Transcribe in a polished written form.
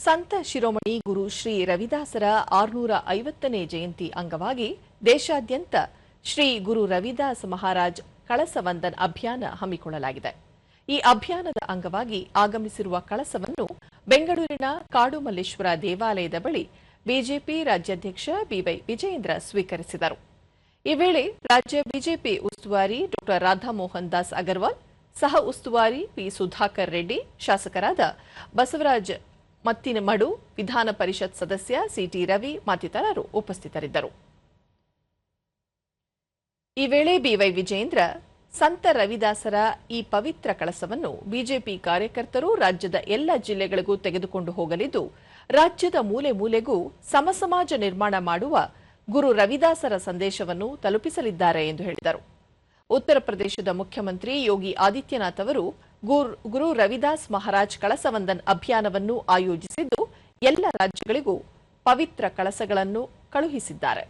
ಸಂತ ಶಿರೋಮಣಿ ಗುರು ಶ್ರೀ ರವಿದಾಸರ 650ನೇ ಜಯಂತಿ ಅಂಗವಾಗಿ ದೇಶಾದ್ಯಂತ ಶ್ರೀ ಗುರು ರವಿದಾಸ್ ಮಹಾರಾಜ್ ಕಳಸ ವಂದನ್ ಅಭಿಯಾನ ಹಮ್ಮಿಕೊಳ್ಳಲಾಗಿದೆ. ಈ ಅಭಿಯಾನದ ಅಂಗವಾಗಿ ಆಗಮಿಸಿರುವ ಕಳಸವನ್ನು ಬೆಂಗಳೂರಿನ ಕಾಡುಮಲ್ಲೇಶ್ವರ ದೇವಾಲಯದ ಬಳಿ ಬಿಜೆಪಿ ರಾಜ್ಯಾಧ್ಯಕ್ಷ ಬಿವೈ ವಿಜಯೇಂದ್ರ ಸ್ವೀಕರಿಸಿದರು. ಈ ವೇಳೆ ರಾಜ್ಯ ಬಿಜೆಪಿ ಉಸ್ತುವಾರಿ ಡಾ ರಾಧಾಮೋಹನ್ ದಾಸ್ ಅಗರ್ವಾಲ್, ಸಹ ಉಸ್ತುವಾರಿ ಪಿ ಸುಧಾಕರ್ ರೆಡ್ಡಿ, ಶಾಸಕರಾದ ಬಸವರಾಜ್ ಮತ್ತಿನಮಡು, ವಿಧಾನ ಪರಿಷತ್ ಸದಸ್ಯ ಸಿಟಿ ರವಿ ಮತ್ತಿತರರು ಉಪಸ್ಥಿತರಿದ್ದರು. ಈ ವೇಳೆ ಬಿವೈ ವಿಜಯೇಂದ್ರ ಸಂತ ರವಿದಾಸರ ಈ ಪವಿತ್ರ ಕಳಸವನ್ನು ಬಿಜೆಪಿ ಕಾರ್ಯಕರ್ತರು ರಾಜ್ಯದ ಎಲ್ಲ ಜಿಲ್ಲೆಗಳಿಗೂ ತೆಗೆದುಕೊಂಡು ಹೋಗಲಿದ್ದು, ರಾಜ್ಯದ ಮೂಲೆ ಮೂಲೆಗೂ ಸಮಸಮಾಜ ನಿರ್ಮಾಣ ಮಾಡುವ ಗುರು ರವಿದಾಸರ ಸಂದೇಶವನ್ನು ತಲುಪಿಸಲಿದ್ದಾರೆ ಎಂದು ಹೇಳಿದರು. ಉತ್ತರ ಪ್ರದೇಶದ ಮುಖ್ಯಮಂತ್ರಿ ಯೋಗಿ ಆದಿತ್ಯನಾಥ್ ಅವರು ಗುರು ರವಿದಾಸ್ ಮಹಾರಾಜ್ ಕಳಸ ವಂದನ್ ಅಭಿಯಾನವನ್ನು ಆಯೋಜಿಸಿದ್ದು, ಎಲ್ಲ ರಾಜ್ಯಗಳಿಗೂ ಪವಿತ್ರ ಕಳಸಗಳನ್ನು ಕಳುಹಿಸಿದ್ದಾರೆ.